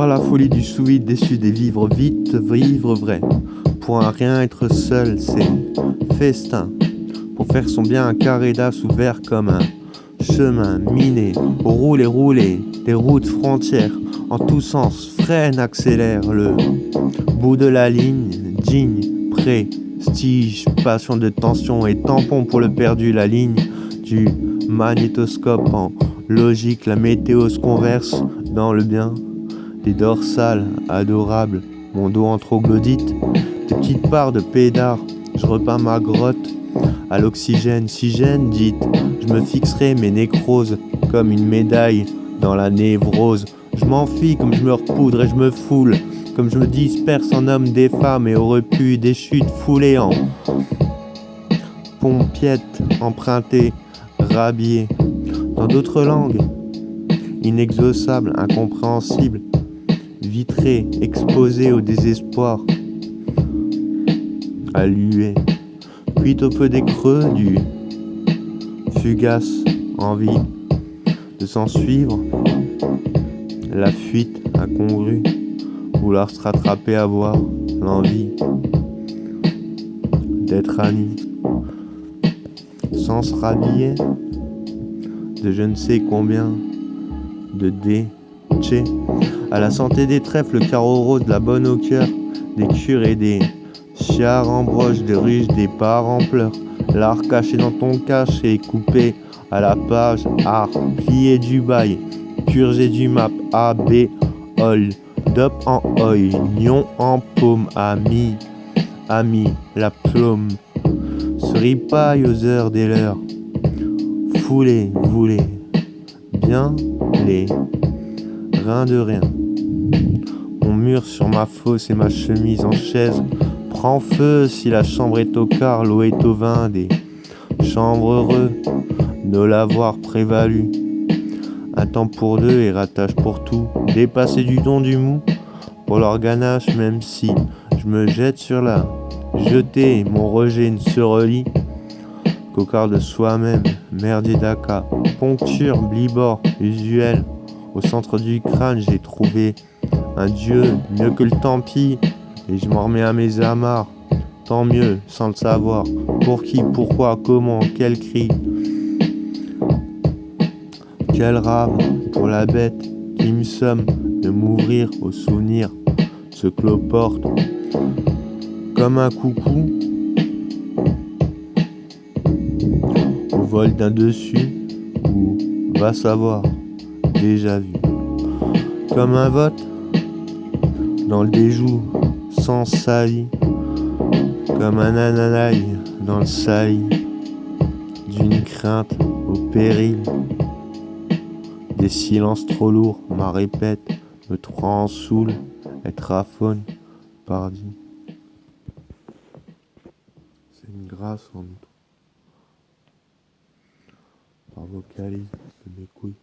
par la folie du sous-vide, déçu des vivre vite, vivre vrai. Pour un rien être seul, c'est festin. Pour faire son bien, un carré d'as ouvert comme un chemin miné. Rouler, rouler, des routes frontières en tous sens, freine, accélère le bout de la ligne, digne, prestige, passion de tension et tampon pour le perdu, la ligne du magnétoscope en logique, la météo se converse dans le bien, des dorsales adorables, mon dos en troglodyte, des petites parts de pédard, je repeins ma grotte à l'oxygène, si gêne, dites, je me fixerai mes nécroses comme une médaille dans la névrose. Je m'enfuis comme je me repoudre et je me foule, comme je me disperse en hommes des femmes et au repu des chutes foulées en pompiettes empruntées, rhabillées dans d'autres langues, inexhaustables, incompréhensibles, vitrées, exposées au désespoir, alluées, cuites au feu des creux du fugace envie de s'en suivre, la fuite incongrue, vouloir se rattraper, avoir l'envie d'être ami, sans se rhabiller de je ne sais combien de déchets, à la santé des trèfles, le carreau rose, de la bonne au cœur, des cures et des chiards en broche, des ruches, des parts en pleurs, l'art caché dans ton cachet, coupé à la page, art plié du bail, purgé du map, A, B, hold up en oignon en paume, ami, la plume, se ripaille aux heures des leurs, foulez, voulez, bien les reins de rien. Mon mur sur ma fosse et ma chemise en chaise prend feu si la chambre est au quart, l'eau est au vin, des chambres heureux de l'avoir prévalu. Un temps pour deux et rattache pour tout, dépasser du don du mou pour l'organache, même si je me jette sur la jetée, mon rejet ne se relie qu'au quart de soi-même, merdier d'Aka, poncture, blibord, usuel, au centre du crâne j'ai trouvé un dieu mieux que le tant pis, et je m'en remets à mes amarres, tant mieux, sans le savoir, pour qui, pourquoi, comment, quel cri, quel rave, pour la bête qui me somme de m'ouvrir au souvenir, se cloporte comme un coucou au vol d'un dessus, ou va savoir, déjà vu, comme un vote dans le déjou sans saillie, comme un ananaï dans le saillie d'une crainte au péril, des silences trop lourds, ma répète, me transoule, être aphone, pardi. C'est une grâce en outre, par vocalise de mes couilles.